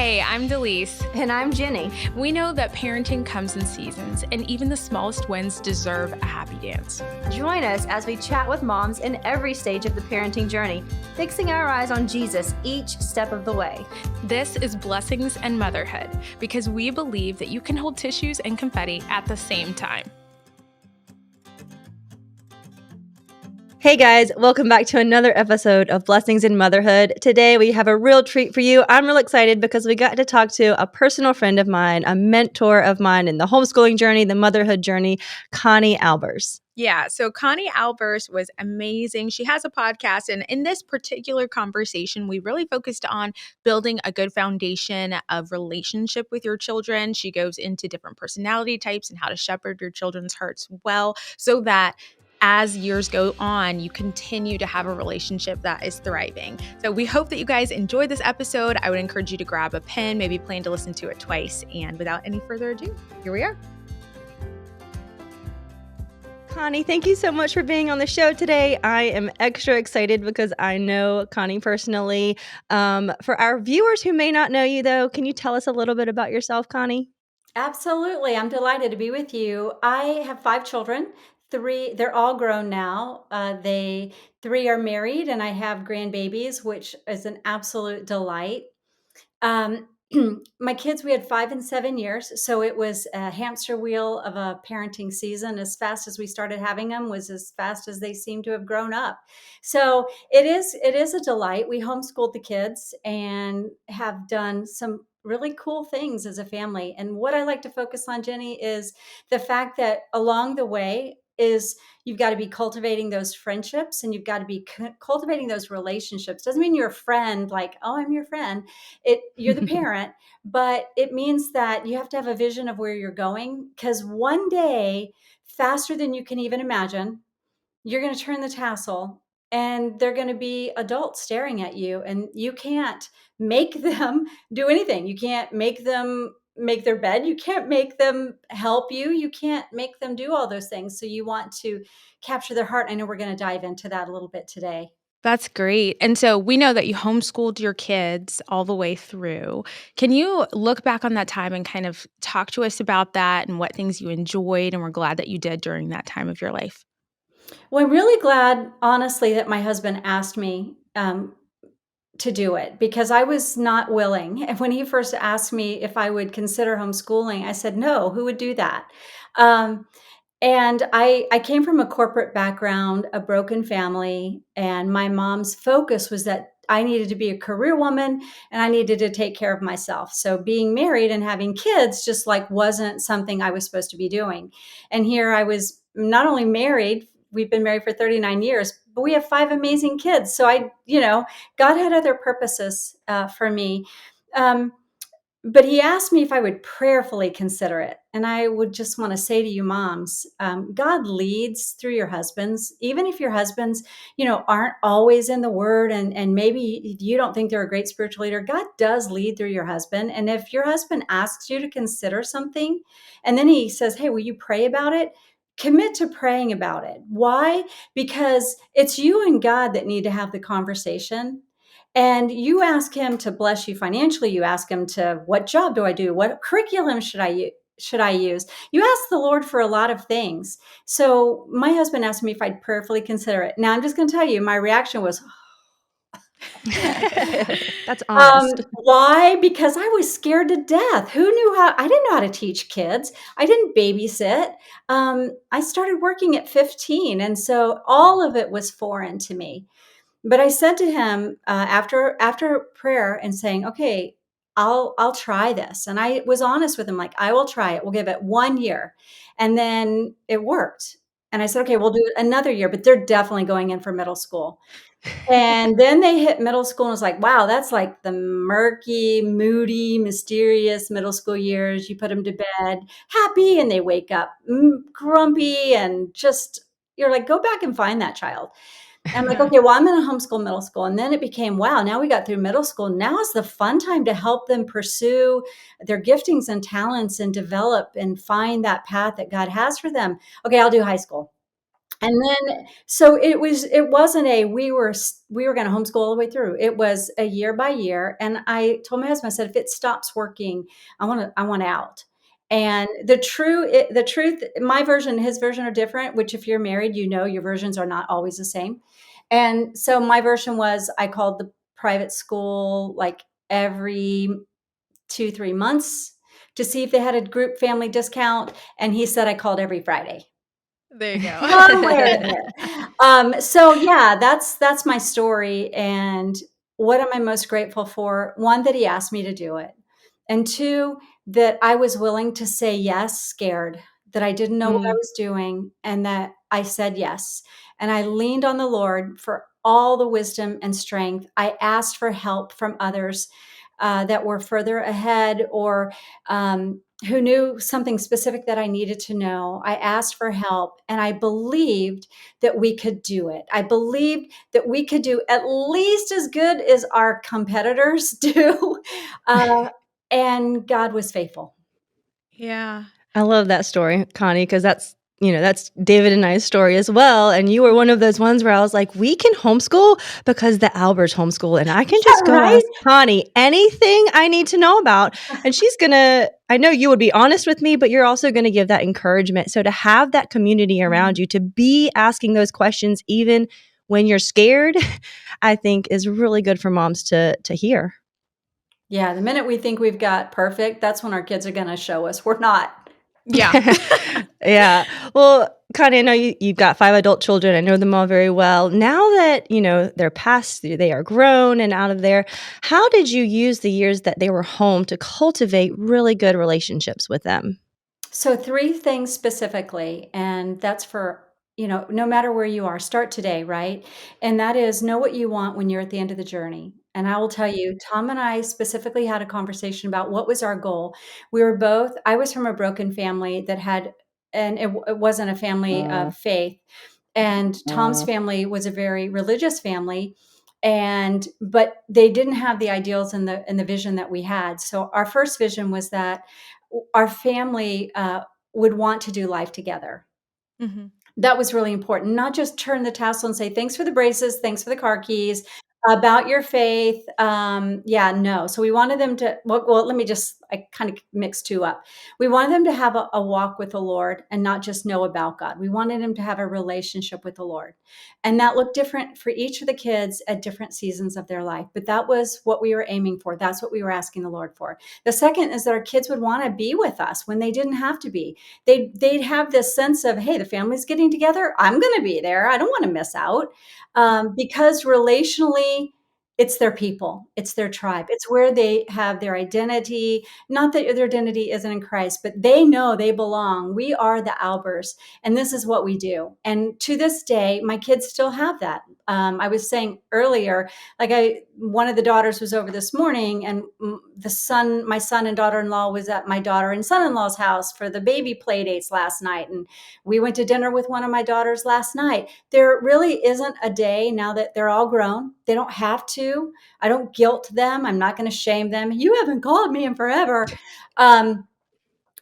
Hey, I'm Delise. And I'm Ginny. We know that parenting comes in seasons, and even the smallest wins deserve a happy dance. Join us as we chat with moms in every stage of the parenting journey, fixing our eyes on Jesus each step of the way. This is Blessings and Motherhood, because we believe that you can hold tissues and confetti at the same time. Hey guys, welcome back to another episode of Blessings in Motherhood. Today we have a real treat for you. I'm real excited because we got to talk to a personal friend of mine, a mentor of mine in the homeschooling journey, the motherhood journey, Connie Albers. Yeah, so Connie Albers was amazing. She has a podcast, and in this particular conversation, we really focused on building a good foundation of relationship with your children. She goes into different personality types and how to shepherd your children's hearts well so that as years go on, you continue to have a relationship that is thriving. So we hope that you guys enjoyed this episode. I would encourage you to grab a pen, maybe plan to listen to it twice. And without any further ado, here we are. Connie, thank you so much for being on the show today. I am extra excited because I know Connie personally. For our viewers who may not know you, though, can you tell us a little bit about yourself, Connie? Absolutely. I'm delighted to be with you. I have 5 children. They're all grown now. Three are married, and I have grandbabies, which is an absolute delight. My kids, we had 5 and 7 years, so it was a hamster wheel of a parenting season. As fast as we started having them was as fast as they seem to have grown up. So it is a delight. We homeschooled the kids and have done some really cool things as a family. And what I like to focus on, Jenny, is the fact that along the way is you've got to be cultivating those friendships, and you've got to be cultivating those relationships. Doesn't mean you're a friend, like, oh, I'm your friend. You're the parent, but it means that you have to have a vision of where you're going, because one day, faster than you can even imagine, you're going to turn the tassel and they're going to be adults staring at you, and you can't make them do anything. You can't make them make their bed. You can't make them help you. You can't make them do all those things. So you want to capture their heart. I know we're going to dive into that a little bit today. That's great. And so we know that you homeschooled your kids all the way through. Can you look back on that time and kind of talk to us about that and what things you enjoyed and were glad that you did during that time of your life? Well, I'm really glad, honestly, that my husband asked me to do it, because I was not willing. And when he first asked me if I would consider homeschooling, I said, no, who would do that? And I came from a corporate background, a broken family, and my mom's focus was that I needed to be a career woman and I needed to take care of myself. So being married and having kids just like wasn't something I was supposed to be doing. And here I was not only married, we've been married for 39 years, but we have 5 amazing kids. So God had other purposes for me. But he asked me if I would prayerfully consider it. And I would just want to say to you moms, God leads through your husbands. Even if your husbands, aren't always in the word, and maybe you don't think they're a great spiritual leader, God does lead through your husband. And if your husband asks you to consider something, and then he says, hey, will you pray about it? Commit to praying about it. Why? Because it's you and God that need to have the conversation. And you ask him to bless you financially. You ask him to, what job do I do? What curriculum should I use? You ask the Lord for a lot of things. So my husband asked me if I'd prayerfully consider it. Now I'm just going to tell you, my reaction was, That's honest. why? Because I was scared to death. I didn't know how to teach kids. I didn't babysit. I started working at 15. And so all of it was foreign to me. But I said to him after prayer and saying, okay, I'll try this. And I was honest with him, like, I will try it. We'll give it 1 year. And then it worked. And I said, okay, we'll do it another year, but they're definitely going in for middle school. And then they hit middle school, and I was like, wow, that's like the murky, moody, mysterious middle school years. You put them to bed happy and they wake up grumpy, and just, you're like, go back and find that child. I'm like, okay, well, I'm going to homeschool middle school. And then it became, wow, now we got through middle school. Now is the fun time to help them pursue their giftings and talents and develop and find that path that God has for them. Okay, I'll do high school. And then, so it wasn't we were going to homeschool all the way through. It was a year by year. And I told my husband, I said, if it stops working, I want out. And the truth, my version, his version are different, which if you're married, you know, your versions are not always the same. And so my version was I called the private school like every 2, 3 months to see if they had a group family discount. And he said I called every Friday. There you Somewhere in go. there. So yeah, that's my story. And what am I most grateful for? One, that he asked me to do it. And two, that I was willing to say yes, scared, that I didn't know what I Mm. was doing, and that I said yes. And I leaned on the Lord for all the wisdom and strength. I asked for help from others that were further ahead, or who knew something specific that I needed to know. I asked for help, and I believed that we could do it. I believed that we could do at least as good as our competitors do. Uh, and God was faithful. Yeah. I love that story, Connie, because that's David and I's story as well. And you were one of those ones where I was like, we can homeschool because the Albers homeschool, and I can just Yeah, go right? ask Connie anything I need to know about. And I know you would be honest with me, but you're also going to give that encouragement. So to have that community around Mhm. you, to be asking those questions, even when you're scared, I think is really good for moms to hear. Yeah, the minute we think we've got perfect, that's when our kids are going to show us we're not. Yeah. Yeah. Well, Connie, I know you've got 5 adult children. I know them all very well. Now that, they're past, they are grown and out of there, how did you use the years that they were home to cultivate really good relationships with them? So, three things specifically, and that's for, no matter where you are, start today, right? And that is know what you want when you're at the end of the journey. And I will tell you, Tom and I specifically had a conversation about what was our goal. I was from a broken family that had, and it wasn't a family of faith. And Tom's family was a very religious family. But they didn't have the ideals and the vision that we had. So our first vision was that our family would want to do life together. Mhm. That was really important. Not just turn the tassel and say, thanks for the braces, thanks for the car keys, about your faith. Yeah, no. So we wanted them to, let me just, I kind of mixed two up. We wanted them to have a walk with the Lord and not just know about God. We wanted them to have a relationship with the Lord. And that looked different for each of the kids at different seasons of their life. But that was what we were aiming for. That's what we were asking the Lord for. The second is that our kids would want to be with us when they didn't have to be. They'd have this sense of, hey, the family's getting together. I'm going to be there. I don't want to miss out, because relationally, it's their people, it's their tribe, it's where they have their identity. Not that their identity isn't in Christ, but they know they belong. We are the Albers, and this is what we do. And to this day, my kids still have that. I was saying earlier, one of the daughters was over this morning, and my son and daughter-in-law was at my daughter and son-in-law's house for the baby play dates last night, and we went to dinner with one of my daughters last night. There really isn't a day now that they're all grown. They don't have to. I don't guilt them. I'm not going to shame them. You haven't called me in forever.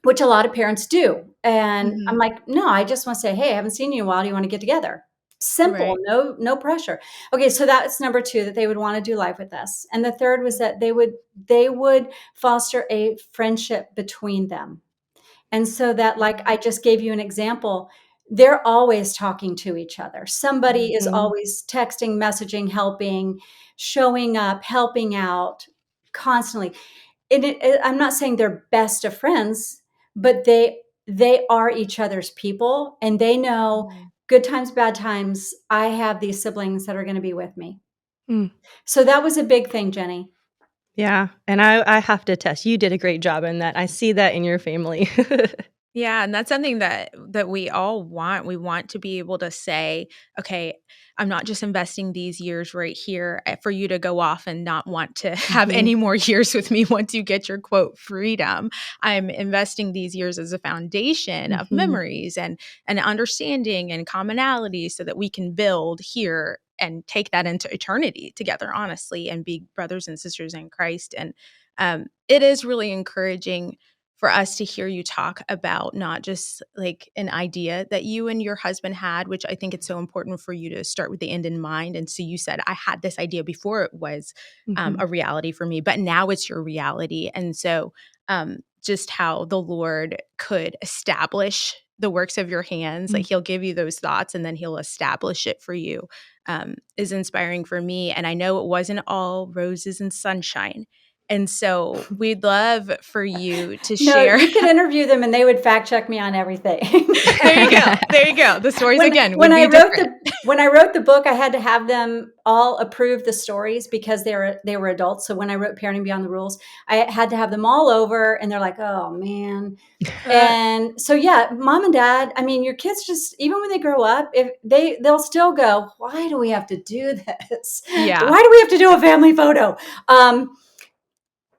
Which a lot of parents do. And I'm Mhm. like, no, I just want to say, hey, I haven't seen you in a while. Do you want to get together? Simple, Right. no pressure. Okay, so that's number two, that they would want to do life with us. And the third was that they would foster a friendship between them. And so that, like Mhm. I just gave you an example, they're always talking to each other. Somebody is Mhm. always texting, messaging, helping, showing up, helping out constantly. I'm not saying they're best of friends, but they are each other's people, and they know Mhm. good times, bad times. I have these siblings that are going to be with me. Mm. So that was a big thing, Jenny. Yeah, and I have to attest, you did a great job in that. I see that in your family. Yeah, and that's something that we all want. We want to be able to say, "Okay, I'm not just investing these years right here for you to go off and not want to have Mhm. any more years with me once you get your quote freedom. I'm investing these years as a foundation of Mhm. memories and understanding and commonalities so that we can build here and take that into eternity together, honestly, and be brothers and sisters in Christ." And it is really encouraging for us to hear you talk about not just like an idea that you and your husband had, which I think it's so important for you to start with the end in mind. And so you said, I had this idea before it was a reality for me, but now it's your reality. And so just how the Lord could establish the works of your hands, like he'll give you those thoughts and then he'll establish it for you, is inspiring for me. And I know it wasn't all roses and sunshine. And so we'd love for you to No, share. you could interview them and they would fact check me on everything. There you go. There you go. The stories again would when be I wrote different. when I wrote the book, I had to have them all approve the stories because they were adults. So when I wrote Parenting Beyond the Rules, I had to have them all over, and they're like, "Oh man." And so yeah, mom and dad, I mean, your kids just, even when they grow up, if they'll still go, "Why do we have to do this? Yeah. Why do we have to do a family photo?"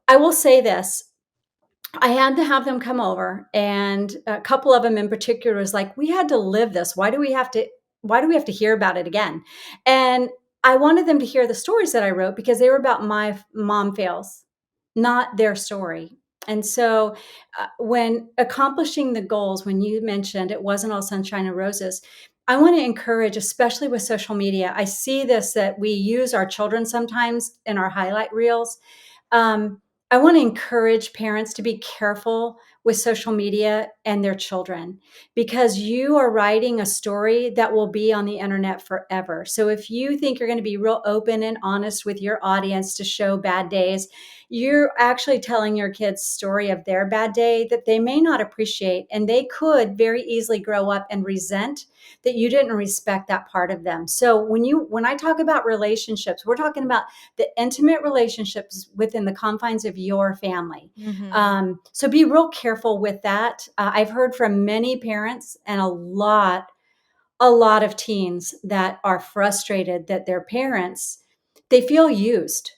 I will say this. I had to have them come over, and a couple of them in particular was like, "We had to live this. Why do we have to hear about it again?" And I wanted them to hear the stories that I wrote because they were about my mom fails, not their story. And so when accomplishing the goals, when you mentioned it wasn't all sunshine and roses, I want to encourage, especially with social media. I see this, that we use our children sometimes in our highlight reels. I want to encourage parents to be careful with social media and their children, because you are writing a story that will be on the internet forever. So if you think you're going to be real open and honest with your audience to show bad days, you're actually telling your kids' story of their bad day that they may not appreciate, and they could very easily grow up and resent that you didn't respect that part of them. So when I talk about relationships, we're talking about the intimate relationships within the confines of your family. So be real careful with that. I've heard from many parents and a lot of teens that are frustrated that their parents, they feel used.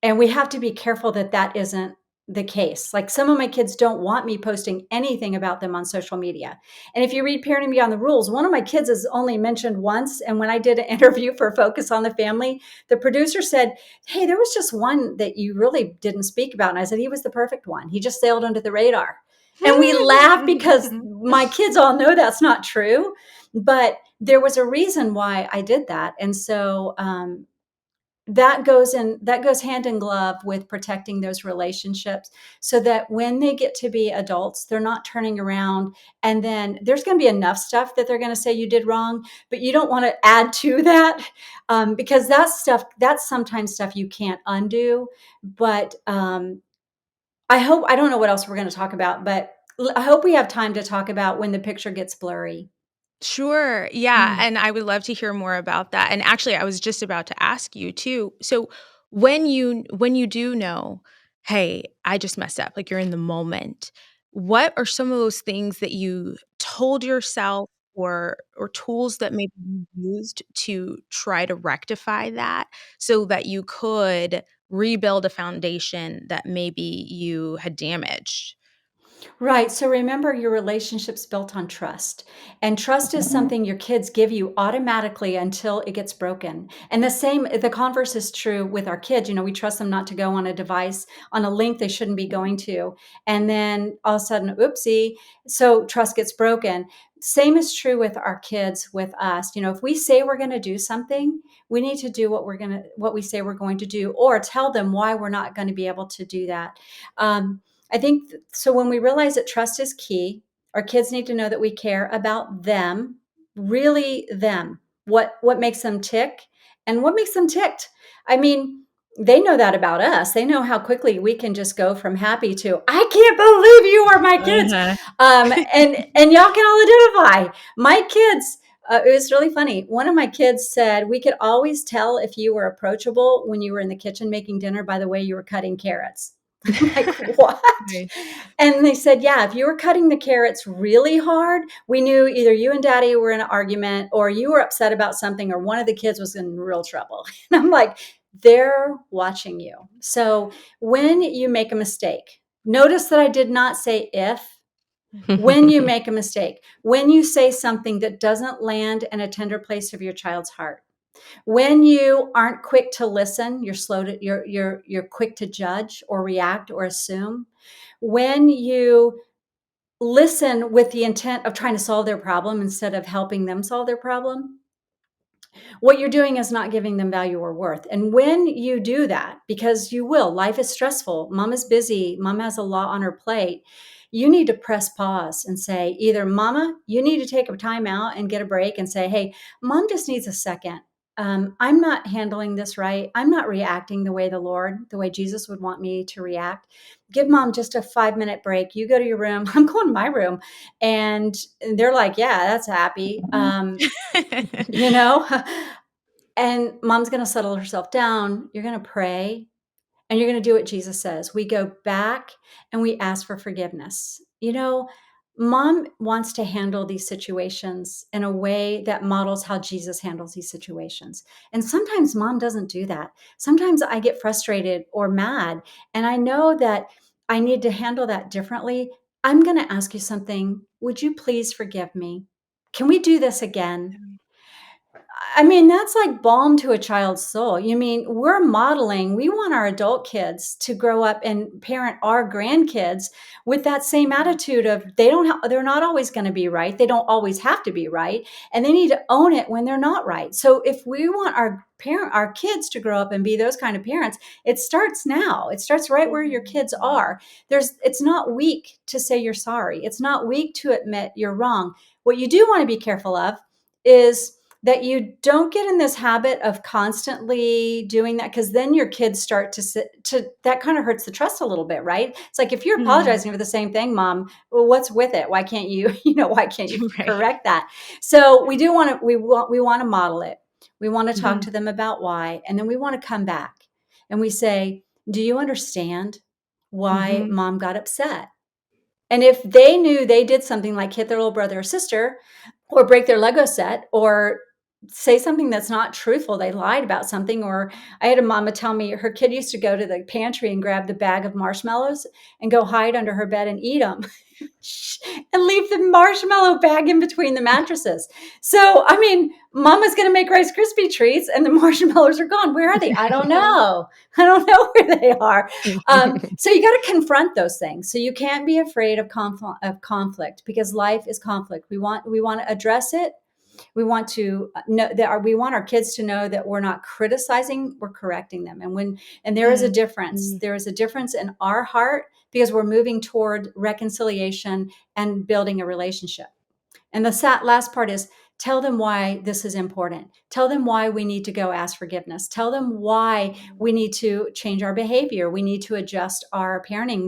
And we have to be careful that that isn't the case. Like, some of my kids don't want me posting anything about them on social media. And if you read Parenting Beyond the Rules, one of my kids is only mentioned once. And when I did an interview for Focus on the Family, the producer said, "Hey, there was just one that you really didn't speak about." And I said, "He was the perfect one. He just sailed under the radar." And we laughed because my kids all know that's not true. But there was a reason why I did that. And so, that goes hand in glove with protecting those relationships, so that when they get to be adults, they're not turning around and then there's going to be enough stuff that they're going to say you did wrong, but you don't want to add to that, because that's sometimes stuff you can't undo. But I don't know what else we're going to talk about, but I hope we have time to talk about when the picture gets blurry. Sure. Yeah. And I would love to hear more about that. And actually, I was just about to ask you too. So when you do know, hey, I just messed up, like you're in the moment, what are some of those things that you told yourself, or tools that maybe you used to try to rectify that so that you could rebuild a foundation that maybe you had damaged? Right. So remember, your relationship's built on trust. And trust is something your kids give you automatically until it gets broken. And the converse is true with our kids. We trust them not to go on a device, on a link they shouldn't be going to. And then all of a sudden, oopsie. So trust gets broken. Same is true with our kids, with us. If we say we're going to do something, we need to do what we say we're going to do, or tell them why we're not going to be able to do that. I think so. When we realize that trust is key, our kids need to know that we care about them, really them, what makes them tick and what makes them ticked. I mean, they know that about us. They know how quickly we can just go from happy to, "I can't believe you are my kids." And y'all can all identify. My kids, it was really funny. One of my kids said, "We could always tell if you were approachable when you were in the kitchen making dinner by the way you were cutting carrots." I'm like, "What?" Nice. And they said, "Yeah, if you were cutting the carrots really hard, we knew either you and daddy were in an argument, or you were upset about something, or one of the kids was in real trouble." And I'm like, they're watching you. So when you make a mistake, notice that I did not say if. When you make a mistake, when you say something that doesn't land in a tender place of your child's heart, When you aren't quick to listen, you're slow to you're quick to judge or react or assume. When you listen with the intent of trying to solve their problem instead of helping them solve their problem, what you're doing is not giving them value or worth. And when you do that, because you will, life is stressful, mom is busy, mom has a lot on her plate, you need to press pause and say, either mama, you need to take a time out and get a break and say, hey, mom just needs a second. I'm not handling this right. I'm not reacting the way the way Jesus would want me to react. Give mom just a 5-minute break. You go to your room. I'm going to my room. And they're like, yeah, that's happy. You know, and mom's going to settle herself down. You're going to pray and you're going to do what Jesus says. We go back and we ask for forgiveness. Mom wants to handle these situations in a way that models how Jesus handles these situations. And sometimes mom doesn't do that. Sometimes I get frustrated or mad, and I know that I need to handle that differently. I'm going to ask you something. Would you please forgive me? Can we do this again? I mean, that's like balm to a child's soul. You mean we're modeling, we want our adult kids to grow up and parent our grandkids with that same attitude of they're not always going to be right. They don't always have to be right. And they need to own it when they're not right. So if we want our kids to grow up and be those kind of parents, it starts now. It starts right where your kids are. It's not weak to say you're sorry. It's not weak to admit you're wrong. What you do want to be careful of is that you don't get in this habit of constantly doing that, because then your kids start to that kind of hurts the trust a little bit, right? It's like, if you're apologizing for the same thing, mom, well, what's with it? Why can't you, why can't you Right. correct that? So we want to model it. We want to talk Mhm. to them about why, and then we want to come back and we say, do you understand why Mhm. mom got upset? And if they knew they did something like hit their little brother or sister, or break their Lego set, or say something that's not truthful, they lied about something. Or I had a mama tell me her kid used to go to the pantry and grab the bag of marshmallows and go hide under her bed and eat them and leave the marshmallow bag in between the mattresses. So, I mean, mama's going to make Rice Krispie treats and the marshmallows are gone. Where are they? I don't know. I don't know where they are. So you got to confront those things. So you can't be afraid of conflict, because life is conflict. We want to address it. We want to know that we want our kids to know that we're not criticizing, we're correcting them. And there is a difference. Mm. There is a difference in our heart, because we're moving toward reconciliation and building a relationship. And the last part is, tell them why this is important. Tell them why we need to go ask forgiveness. Tell them why we need to change our behavior. We need to adjust our parenting.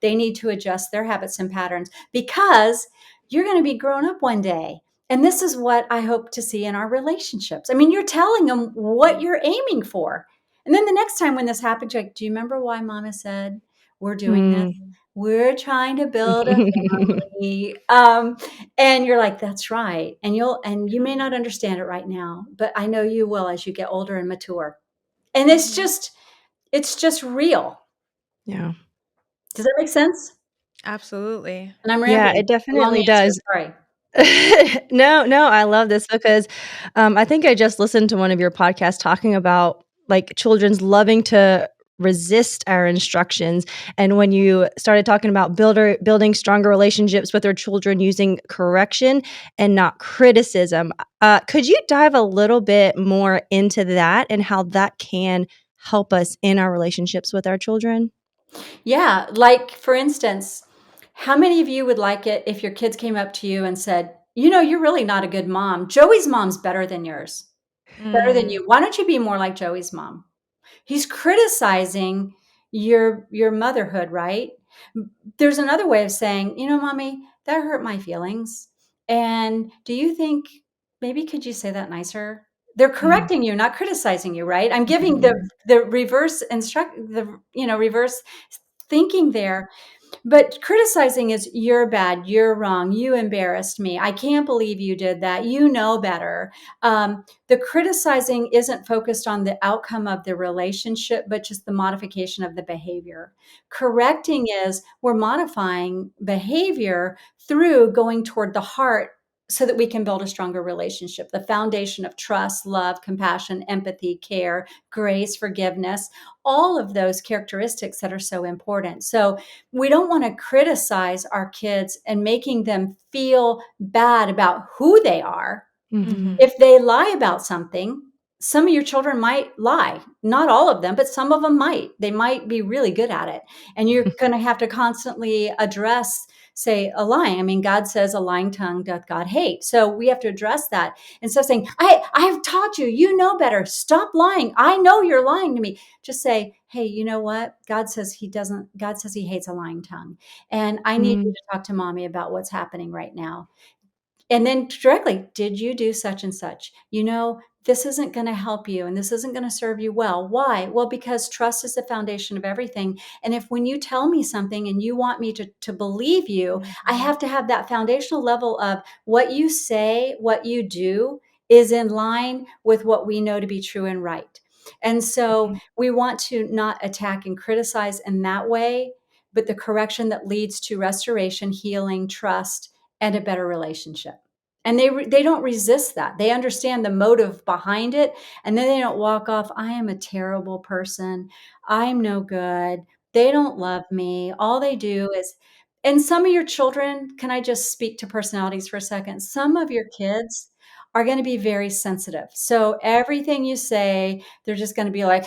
They need to adjust their habits and patterns, because you're going to be grown up one day. And this is what I hope to see in our relationships. I mean, you're telling them what you're aiming for. And then the next time when this happens, you're like, do you remember why mama said we're doing this? Mm. We're trying to build a family. And you're like, that's right. And you may not understand it right now, but I know you will as you get older and mature. And it's just real. Yeah. Does that make sense? Absolutely. And I'm Yeah, rambling. it A long definitely answer. does. Sorry. No, no, I love this because, I think I just listened to one of your podcasts talking about, like, children's loving to resist our instructions, and when you started talking about building stronger relationships with our children using correction and not criticism, could you dive a little bit more into that and how that can help us in our relationships with our children? Yeah. Like, for instance, how many of you would like it if your kids came up to you and said, you're really not a good mom. Joey's mom's better than yours, better than Mm. you. Why don't you be more like Joey's mom? He's criticizing your motherhood, right? There's another way of saying, mommy, that hurt my feelings. And do you think, maybe could you say that nicer? They're Mm. correcting you, not criticizing you, right? I'm giving the Mhm. the reverse reverse thinking there. But criticizing is, you're bad, you're wrong, you embarrassed me, I can't believe you did that, you know better. The criticizing isn't focused on the outcome of the relationship, but just the modification of the behavior. Correcting is, we're modifying behavior through going toward the heart so that we can build a stronger relationship. The foundation of trust, love, compassion, empathy, care, grace, forgiveness, all of those characteristics that are so important. So we don't want to criticize our kids and making them feel bad about who they are. Mhm. If they lie about something, some of your children might lie. Not all of them, but some of them might. They might be really good at it. And you're going to have to constantly address, say, a lying. I mean, God says a lying tongue doth God hate. So we have to address that. Instead of saying, I've taught you, you know better. Stop lying. I know you're lying to me. Just say, hey, you know what? God says he hates a lying tongue. And I need you Mm. to talk to mommy about what's happening right now. And then directly, did you do such and such? You know, this isn't going to help you and this isn't going to serve you well. Why? Well, because trust is the foundation of everything. And if when you tell me something and you want me to believe you, I have to have that foundational level of what you say, what you do is in line with what we know to be true and right. And so we want to not attack and criticize in that way, but the correction that leads to restoration, healing, trust, and a better relationship. And they don't resist that. They understand the motive behind it, and then they don't walk off, I am a terrible person. I'm no good. They don't love me. All they do is, and some of your children, can I just speak to personalities for a second? Some of your kids are going to be very sensitive. So everything you say, they're just going to be like,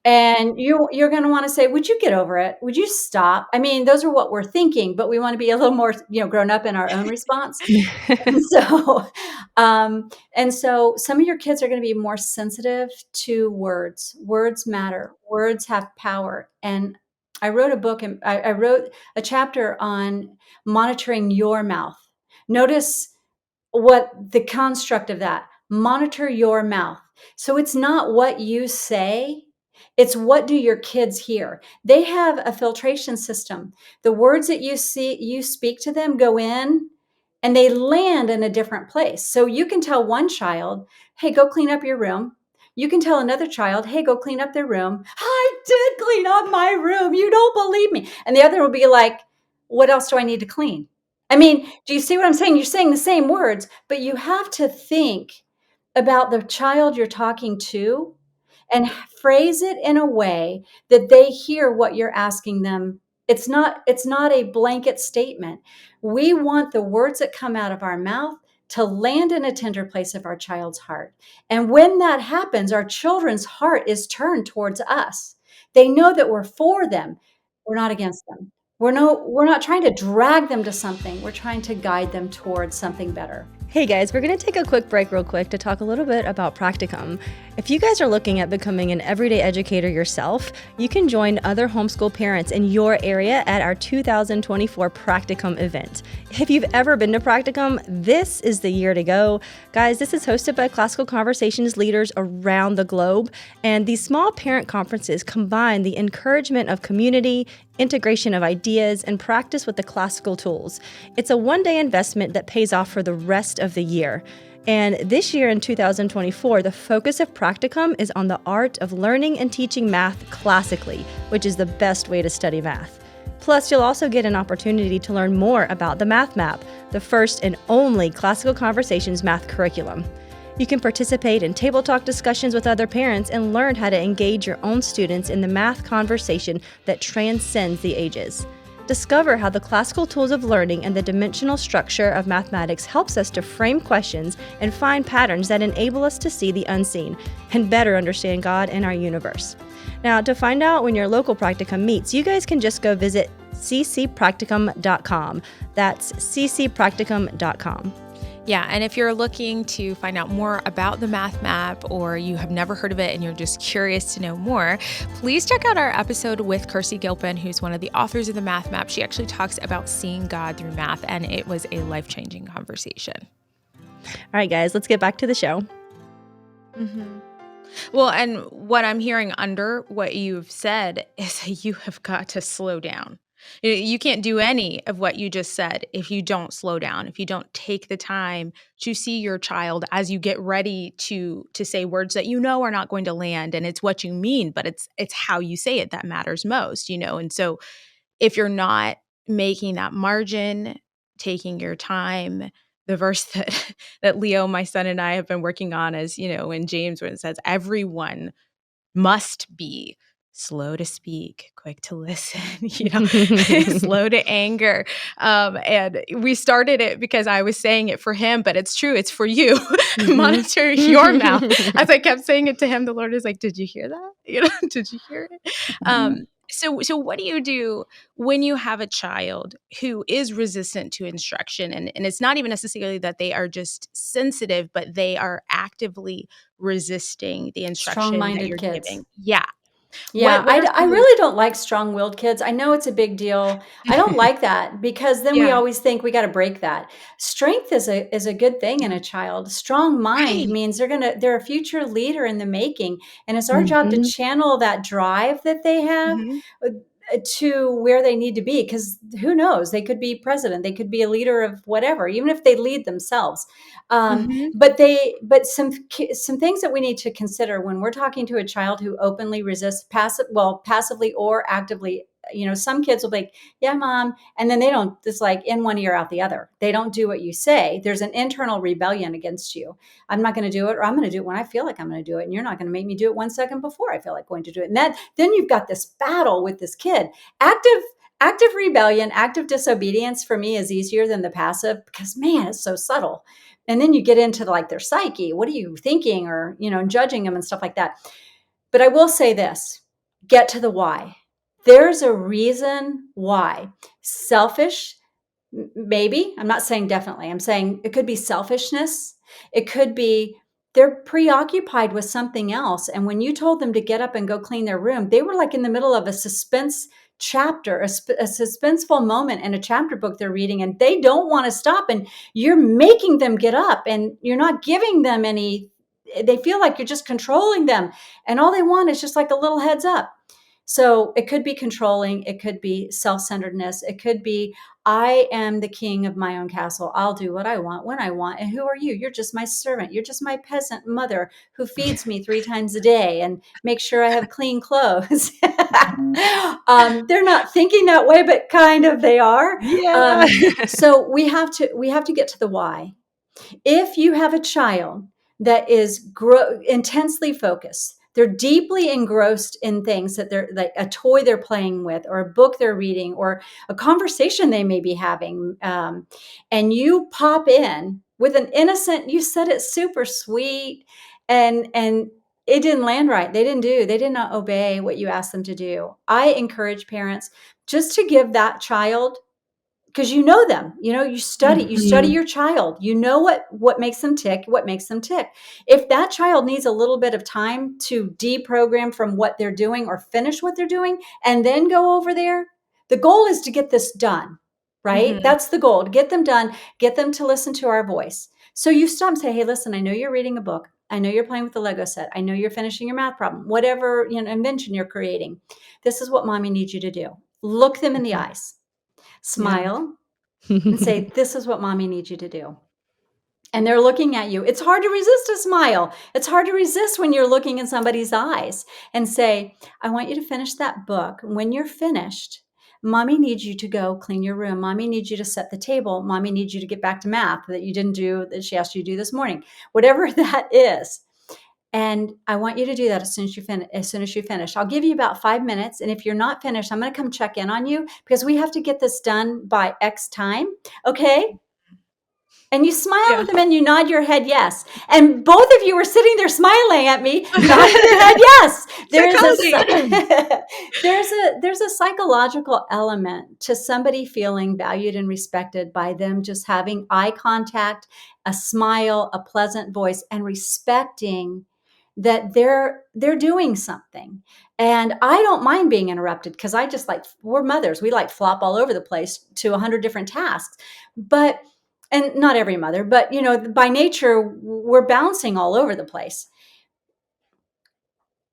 and you're going to want to say, would you get over it? Would you stop? I mean, those are what we're thinking, but we want to be a little more, grown up in our own response. And so, and so some of your kids are going to be more sensitive to words. Words matter. Words have power. And I wrote a book and I wrote a chapter on monitoring your mouth. Notice what the construct of that, monitor your mouth. So it's not what you say, it's what do your kids hear. They have a filtration system. The words that you speak to them go in and they land in a different place. So you can tell one child, hey, go clean up your room. You can tell another child, hey, go clean up their room. I did clean up my room. You don't believe me. And the other will be like, what else do I need to clean? I mean, do you see what I'm saying? You're saying the same words, but you have to think about the child you're talking to and phrase it in a way that they hear what you're asking them. It's not a blanket statement. We want the words that come out of our mouth to land in a tender place of our child's heart. And when that happens, our children's heart is turned towards us. They know that we're for them. We're not against them. We're not trying to drag them to something. We're trying to guide them towards something better. Hey guys, we're going to take a quick break real quick to talk a little bit about practicum. If you guys are looking at becoming an everyday educator yourself, you can join other homeschool parents in your area at our 2024 practicum event. If you've ever been to practicum, this is the year to go. Guys, this is hosted by Classical Conversations leaders around the globe, and these small parent conferences combine the encouragement of community, integration of ideas, and practice with the classical tools. It's a one-day investment that pays off for the rest of the year. And this year in 2024, the focus of practicum is on the art of learning and teaching math classically, which is the best way to study math. Plus, you'll also get an opportunity to learn more about the Math Map, the first and only Classical Conversations math curriculum. You can participate in table talk discussions with other parents and learn how to engage your own students in the math conversation that transcends the ages. Discover how the classical tools of learning and the dimensional structure of mathematics helps us to frame questions and find patterns that enable us to see the unseen and better understand God and our universe. Now, to find out when your local practicum meets, you guys can just go visit ccpracticum.com. That's ccpracticum.com. Yeah, and if you're looking to find out more about the Math Map or you have never heard of it and you're just curious to know more, please check out our episode with Kirsty Gilpin, who's one of the authors of the Math Map. She actually talks about seeing God through math, and it was a life-changing conversation. All right, guys, let's get back to the show. Mm-hmm. Well, and what I'm hearing under what you've said is that you have got to slow down. You can't do any of what you just said if you don't slow down, if you don't take the time to see your child as you get ready to say words that you know are not going to land, and it's what you mean, but it's how you say it that matters most, And so if you're not making that margin, taking your time, the verse that that Leo, my son, and I have been working on is, in James, when it says everyone must be slow to speak, quick to listen, slow to anger. And we started it because I was saying it for him, but it's true. It's for you. Monitor your mouth. As I kept saying it to him, the Lord is like, did you hear that? Did you hear it? So what do you do when you have a child who is resistant to instruction? And it's not even necessarily that they are just sensitive, but they are actively resisting the instruction that Strong-minded you're kids. giving. Yeah. Yeah, What are I some of those? really don't like strong-willed kids. I know it's a big deal. I don't like that because then we Yeah. always think we got to break that. Strength is a good thing in a child. Strong mind Right. means they're a future leader in the making, and it's our job to Mhm. channel that drive that they have Mhm. to where they need to be. Because who knows? They could be president. They could be a leader of whatever, even if they lead themselves. Mhm. But some things that we need to consider when we're talking to a child who openly resists passively or actively. Some kids will be like, yeah, mom. And then they don't, it's like in one ear out the other. They don't do what you say. There's an internal rebellion against you. I'm not going to do it, or I'm going to do it when I feel like I'm going to do it. And you're not going to make me do it 1 second before I feel like going to do it. And then you've got this battle with this kid. Active rebellion, active disobedience for me is easier than the passive because, man, it's so subtle. And then you get into like their psyche. What are you thinking? Or, judging them and stuff like that. But I will say this, get to the why. There's a reason why. Selfish, maybe. I'm not saying definitely. I'm saying it could be selfishness. It could be they're preoccupied with something else. And when you told them to get up and go clean their room, they were like in the middle of a suspense chapter, a suspenseful moment in a chapter book they're reading, and they don't want to stop. And you're making them get up, and you're not giving them any. They feel like you're just controlling them. And all they want is just like a little heads up. So it could be controlling. It could be self-centeredness. It could be, I am the king of my own castle. I'll do what I want when I want. And who are you? You're just my servant. You're just my peasant mother who feeds me 3 times a day and makes sure I have clean clothes. They're not thinking that way, but kind of they are. Yeah. So we have to get to the why. If you have a child that is intensely focused, they're deeply engrossed in things that they're like a toy they're playing with, or a book they're reading, or a conversation they may be having, and you pop in with an innocent, you said it super sweet, and it didn't land right. They did not obey what you asked them to do. I encourage parents just to give that child, because you know them, you study Mhm. your child, what makes them tick, if that child needs a little bit of time to deprogram from what they're doing or finish what they're doing and then go over there, the goal is to get this done, right? Mhm. That's the goal, to get them done, get them to listen to our voice. So you stop and say, hey, listen, I know you're reading a book, I know you're playing with the Lego set, I know you're finishing your math problem, whatever invention you're creating. This is what mommy needs you to do. Look them in the Mhm. eyes, Yeah. smile, and say, this is what mommy needs you to do. And they're looking at you. It's hard to resist a smile. It's hard to resist when you're looking in somebody's eyes and say, I want you to finish that book. When you're finished, mommy needs you to go clean your room. Mommy needs you to set the table. Mommy needs you to get back to math that you didn't do, that she asked you to do this morning, whatever that is. And I want you to do that as soon as you finish. I'll give you about 5 minutes. And if you're not finished, I'm going to come check in on you because we have to get this done by X time. Okay. And you smile Yeah. at them and you nod your head yes. And both of you were sitting there smiling at me, nodding your head yes. There is Psychology. a there's a psychological element to somebody feeling valued and respected by them just having eye contact, a smile, a pleasant voice, and respecting that they're doing something. And I don't mind being interrupted because I just like, we're mothers, we like flop all over the place to 100 different tasks. But and not every mother, but by nature we're bouncing all over the place,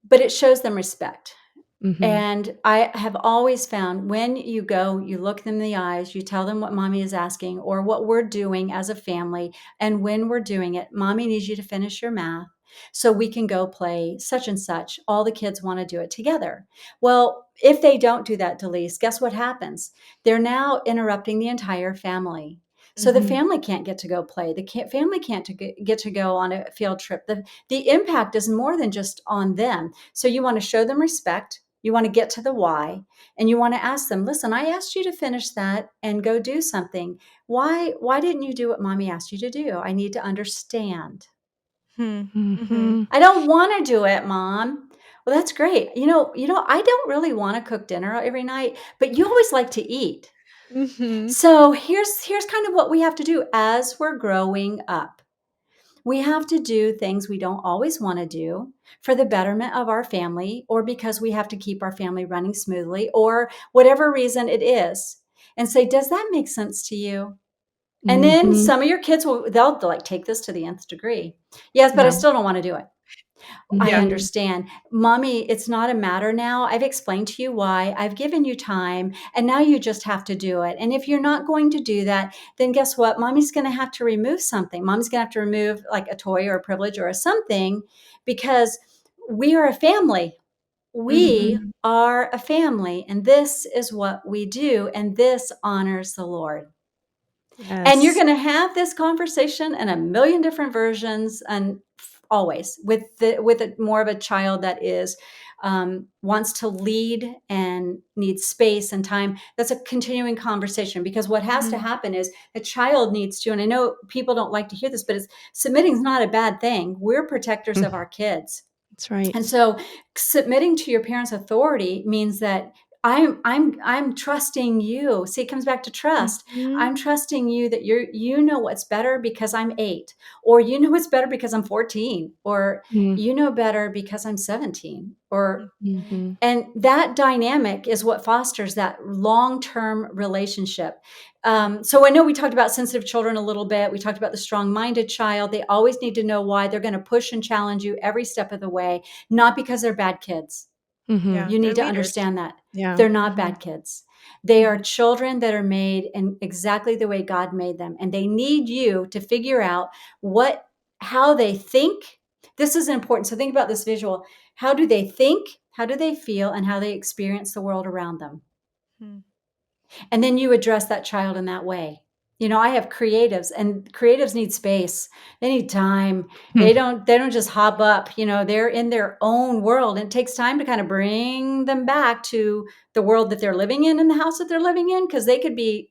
but it shows them respect. Mhm. And I have always found when you go, you look them in the eyes, you tell them what mommy is asking or what we're doing as a family. And when we're doing it, mommy needs you to finish your math so we can go play such and such. All the kids want to do it together. Well, if they don't do that, Delise, guess what happens? They're now interrupting the entire family. So the Mhm. family can't get to go play. The family can't get to go on a field trip. The impact is more than just on them. So you want to show them respect. You want to get to the why, and you want to ask them, listen, I asked you to finish that and go do something. Why didn't you do what mommy asked you to do? I need to understand. Hmm. Mhm. Mhm. I don't want to do it, mom. Well, that's great. I don't really want to cook dinner every night, but you always like to eat. Mhm. So here's kind of what we have to do as we're growing up. We have to do things we don't always want to do for the betterment of our family, or because we have to keep our family running smoothly, or whatever reason it is. And say, does that make sense to you? And then Mhm. some of your kids they'll like take this to the nth degree. Yes, but I Yeah. still don't want to do it. I Yeah. Mhm. understand. Mommy, it's not a matter now. I've explained to you why. I've given you time, and now you just have to do it. And if you're not going to do that, then guess what? Mommy's going to have to remove something. Mommy's going to have to remove like a toy or a privilege or a something, because we are a family. We Mhm. are a family, and this is what we do, and this honors the Lord. And you're Yes. going to have this conversation in a million different versions, and always with more of a child that is wants to lead and needs space and time. That's a continuing conversation, because what has to Mhm. happen is the child needs to, and I know people don't like to hear this, but submitting is not a bad thing. We're protectors of Mm. our kids. That's right. And so submitting to your parents' authority means that I'm trusting you. See, it comes back to trust. Mhm. I'm trusting you that you know what's better because I'm 8, or you know what's better because I'm 14, or Mm. you know better because I'm 17, or Mhm. Mhm. and that dynamic is what fosters that long-term relationship. So I know we talked about sensitive children a little bit. We talked about the strong-minded child. They always need to know why. They're going to push and challenge you every step of the way, not because they're bad kids. Mhm. Yeah, You they're need to leaders. understand that. Yeah. They're not Mhm. bad kids. They are Mhm. children that are made in exactly the way God made them. And they need you to figure out how they think. This is important. So think about this visual. How do they think? How do they feel? And how they experience the world around them? Mhm. And then you address that child in that way. I have creatives, and creatives need space. They need time. Hmm. They don't just hop up. They're in their own world, and it takes time to kind of bring them back to the world that they're living in the house that they're living in, because they could be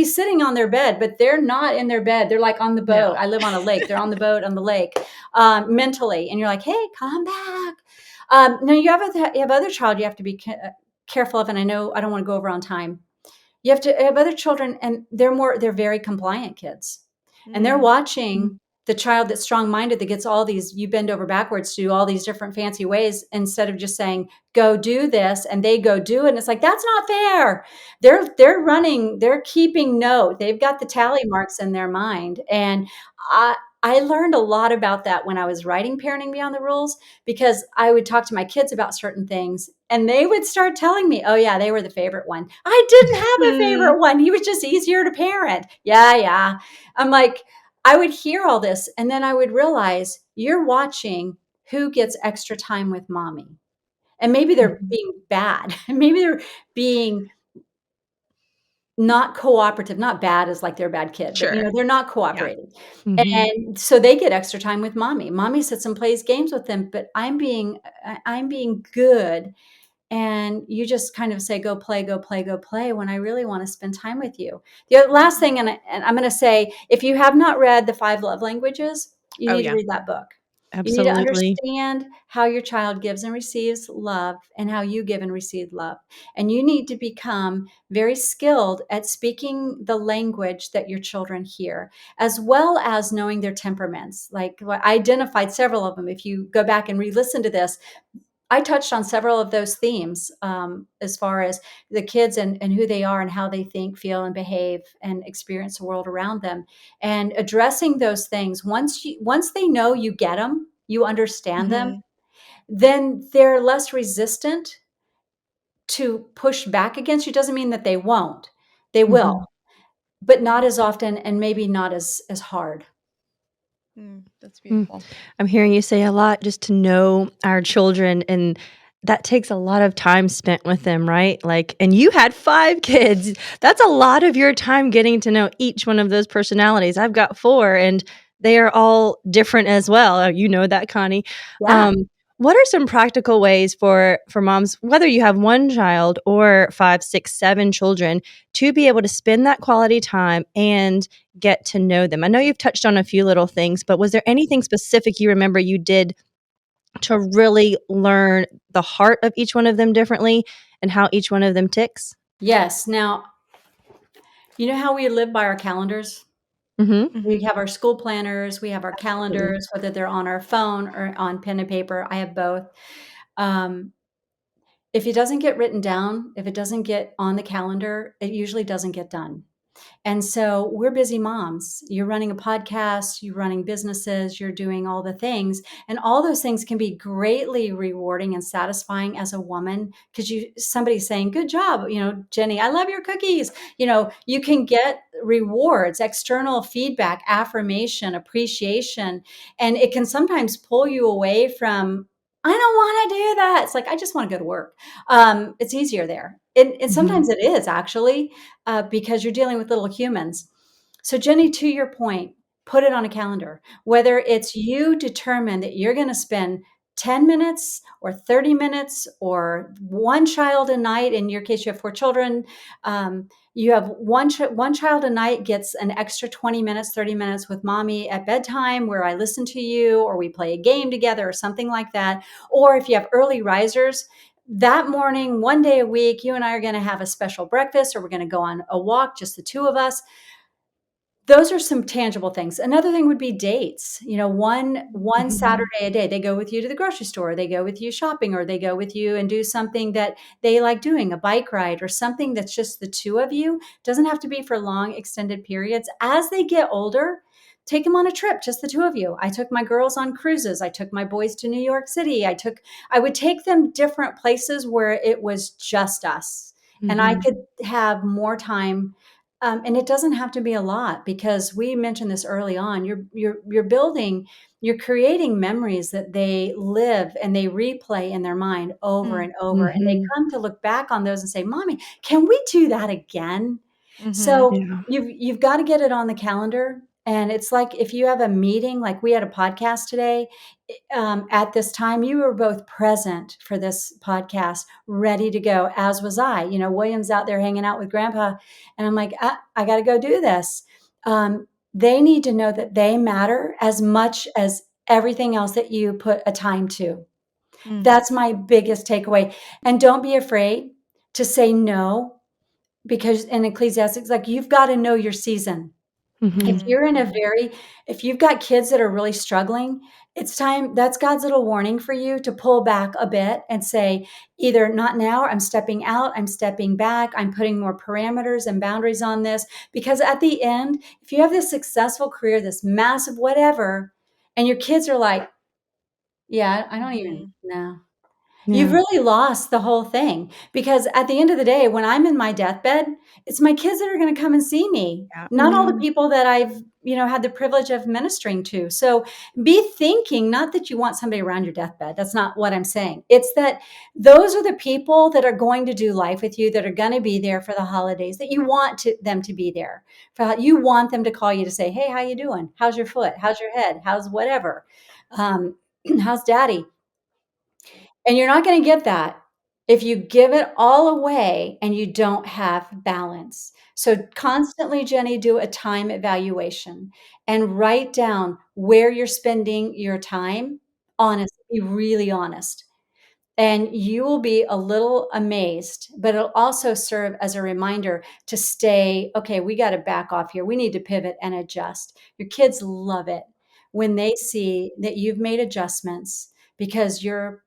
sitting on their bed, but they're not in their bed. They're like on the No. boat. I live on a lake. They're on the boat on the lake, mentally, and you're like, hey, come back. Now you have other child you have to be careful of, and I know I don't want to go over on time. You have to have other children, and they're very compliant kids. And they're Mm. watching the child that's strong-minded, that gets all these, you bend over backwards to do all these different fancy ways, instead of just saying, go do this, and they go do it. And it's like, that's not fair. They're keeping note. They've got the tally marks in their mind. And I learned a lot about that when I was writing Parenting Beyond the Rules, because I would talk to my kids about certain things, and they would start telling me, oh, yeah, they were the favorite one. I didn't have a Mhm. favorite one. He was just easier to parent. Yeah, yeah. I'm like, I would hear all this, and then I would realize you're watching who gets extra time with mommy. And maybe they're Mhm. being bad. Maybe they're being not cooperative. Not bad as like they're a bad kid, but Sure. they're not Yeah. cooperating. Mhm. And so they get extra time with mommy. Mommy sits and plays games with them, but I'm being good, and you just kind of say, go play, go play, go play, when I really want to spend time with you. The last Mhm. thing, and I'm going to say, if you have not read The Five Love Languages, you Oh, need to yeah. read that book. You need to Absolutely. understand how your child gives and receives love, and how you give and receive love. And you need to become very skilled at speaking the language that your children hear, as well as knowing their temperaments. Like, I identified several of them. If you go back and re-listen to this, I touched on several of those themes, as far as the kids, and who they are, and how they think, feel, and behave, and experience the world around them, and addressing those things. Once they know you get them, you understand them, Mhm. then they're less resistant to push back against you. Doesn't mean that they won't. They will, Mhm. but not as often, and maybe not as hard. Mm, that's Mm. beautiful. I'm hearing you say a lot, just to know our children, and that takes a lot of time spent with them, right? Like, and you had 5 kids. That's a lot of your time getting to know each one of those personalities. I've got 4, and they are all different as well. You know that, Connie. Yeah. Um, what are some practical ways for moms, whether you have 1 child or 5, 6, 7 children, to be able to spend that quality time and get to know them? I know you've touched on a few little things, but was there anything specific you remember you did to really learn the heart of each one of them differently and how each one of them ticks? Yes. Now, you know how we live by our calendars? Mhm. We have our school planners, we have our Absolutely. calendars, whether they're on our phone or on pen and paper. I have both. Um, if it doesn't get written down, if it doesn't get on the calendar, it usually doesn't get done. And so we're busy moms. You're running a podcast, you're running businesses, you're doing all the things. And all those things can be greatly rewarding and satisfying as a woman because somebody's saying, "Good job, Jenny, I love your cookies." You can get rewards, external feedback, affirmation, appreciation. And it can sometimes pull you away from, I don't want to do that. It's like, I just want to go to work. It's easier there. And Mhm. sometimes it is actually because you're dealing with little humans. So, Jenny, to your point, put it on a calendar. Whether it's you determine that you're going to spend 10 minutes or 30 minutes or one child a night, in your case, you have 4 children. You have one child a night gets an extra 20 minutes, 30 minutes with mommy at bedtime where I listen to you or we play a game together or something like that. Or if you have early risers, that morning, one day a week, you and I are going to have a special breakfast or we're going to go on a walk, just the two of us. Those are some tangible things. Another thing would be dates. One Mhm. Saturday a day, they go with you to the grocery store, they go with you shopping, or they go with you and do something that they like doing, a bike ride or something that's just the two of you. Doesn't have to be for long extended periods. As they get older, take them on a trip, just the two of you. I took my girls on cruises. I took my boys to New York City. I would take them different places where it was just us. And I Mhm. could have more time, and it doesn't have to be a lot because we mentioned this early on. You're creating memories that they live and they replay in their mind over Mm. and over, and they Mhm. come to look back on those and say, "Mommy, can we do that again?" Mhm. So Yeah. you've got to get it on the calendar. And it's like if you have a meeting, like we had a podcast today, at this time, you were both present for this podcast, ready to go, as was I. William's out there hanging out with grandpa. And I'm like, I got to go do this. They need to know that they matter as much as everything else that you put a time to. Mm. That's my biggest takeaway. And don't be afraid to say no, because in Ecclesiastes, like, you've got to know your season. If Mhm. you're in a Mhm. very if you've got kids that are really struggling, it's time. That's God's little warning for you to pull back a bit and say, either not now, I'm stepping out, I'm stepping back, I'm putting more parameters and boundaries on this. Because at the end, if you have this successful career, this massive whatever, and your kids are like, yeah, I don't even Mhm. know. You've Yeah. really lost the whole thing, because at the end of the day, when I'm in my deathbed, it's my kids that are gonna come and see me, Yeah. not all the Yeah. people that I've, had the privilege of ministering to. So be thinking, not that you want somebody around your deathbed. That's not what I'm saying. It's that those are the people that are going to do life with you, that are gonna be there for the holidays, that you want them to be there. You want them to call you to say, "Hey, how you doing? How's your foot? How's your head? How's whatever? Um, how's daddy?" And you're not going to get that if you give it all away and you don't have balance. So constantly, Jenny, do a time evaluation and write down where you're spending your time. Honest, be really honest. And you will be a little amazed, but it'll also serve as a reminder to stay, okay, we got to back off here. We need to pivot and adjust. Your kids love it when they see that you've made adjustments because you're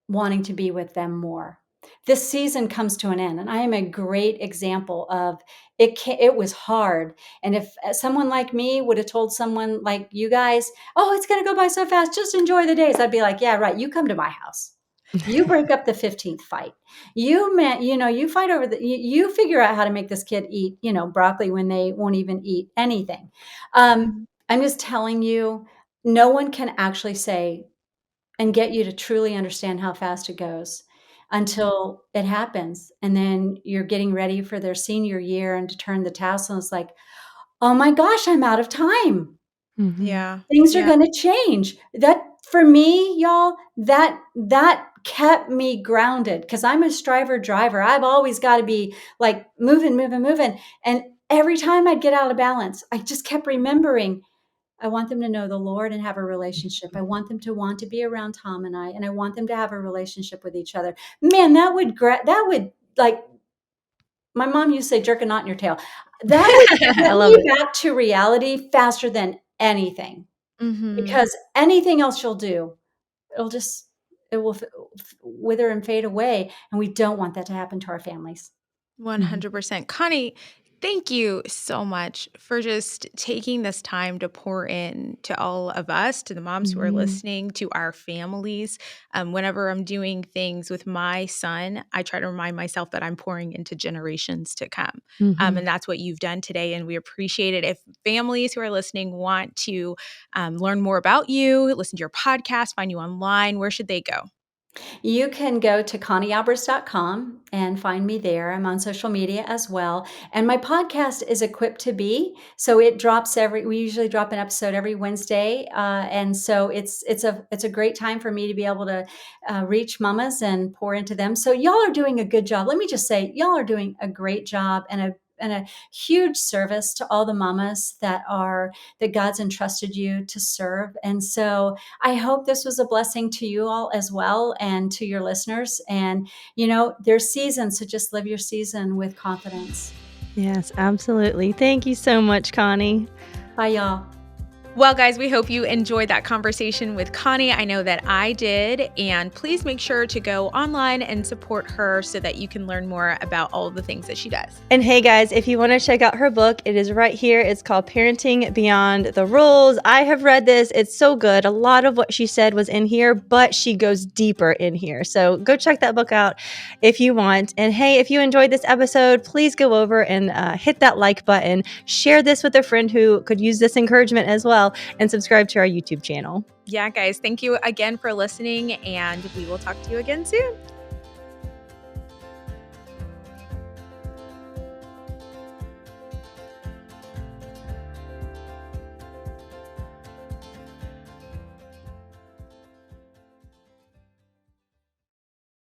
wanting to be with them more. This season comes to an end, and I am a great example of it. It was hard, and if someone like me would have told someone like you guys, "Oh, it's going to go by so fast, just enjoy the days," I'd be like, "Yeah, right. You come to my house. You break up the 15th fight. You fight over you figure out how to make this kid eat, broccoli when they won't even eat anything." I'm just telling you, no one can actually say and get you to truly understand how fast it goes. until it happens. And then you're getting ready for their senior year and to turn the tassel. And it's like, oh my gosh, I'm out of time. Yeah. Things are Yeah. going to change. That for me, y'all, that kept me grounded because I'm a striver driver. I've always got to be like moving. And every time I'd get out of balance, I just kept remembering, I want them to know the Lord and have a relationship. I want them to want to be around Tom and I want them to have a relationship with each other. Man, that would like, my mom used to say, jerk a knot in your tail. That would I get love me it. back to reality faster than anything. Mm-hmm. Because anything else you'll do, it will wither and fade away. And we don't want that to happen to our families. 100%. Connie, thank you so much for just taking this time to pour in to all of us, to the moms who are listening, to our families. Whenever I'm doing things with my son, I try to remind myself that I'm pouring into generations to come. And that's what you've done today. And we appreciate it. If families who are listening want to learn more about you, listen to your podcast, find you online, where should they go? You can go to conniealbers.com and find me there. I'm on social media as well. And my podcast is Equipped to Be. So it drops we usually drop an episode every Wednesday. And so it's a great time for me to be able to reach mamas and pour into them. So y'all are doing a good job. Let me just say, y'all are doing a great job and a huge service to all the mamas that God's entrusted you to serve. And so I hope this was a blessing to you all as well and to your listeners. And, there's seasons, so just live your season with confidence. Yes, absolutely. Thank you so much, Connie. Bye, y'all. Well, guys, we hope you enjoyed that conversation with Connie. I know that I did. And please make sure to go online and support her so that you can learn more about all of the things that she does. And hey, guys, if you want to check out her book, it is right here. It's called Parenting Beyond the Rules. I have read this. It's so good. A lot of what she said was in here, but she goes deeper in here. So go check that book out if you want. And hey, if you enjoyed this episode, please go over and hit that like button. Share this with a friend who could use this encouragement as well. And subscribe to our YouTube channel. Yeah, guys, thank you again for listening, and we will talk to you again soon.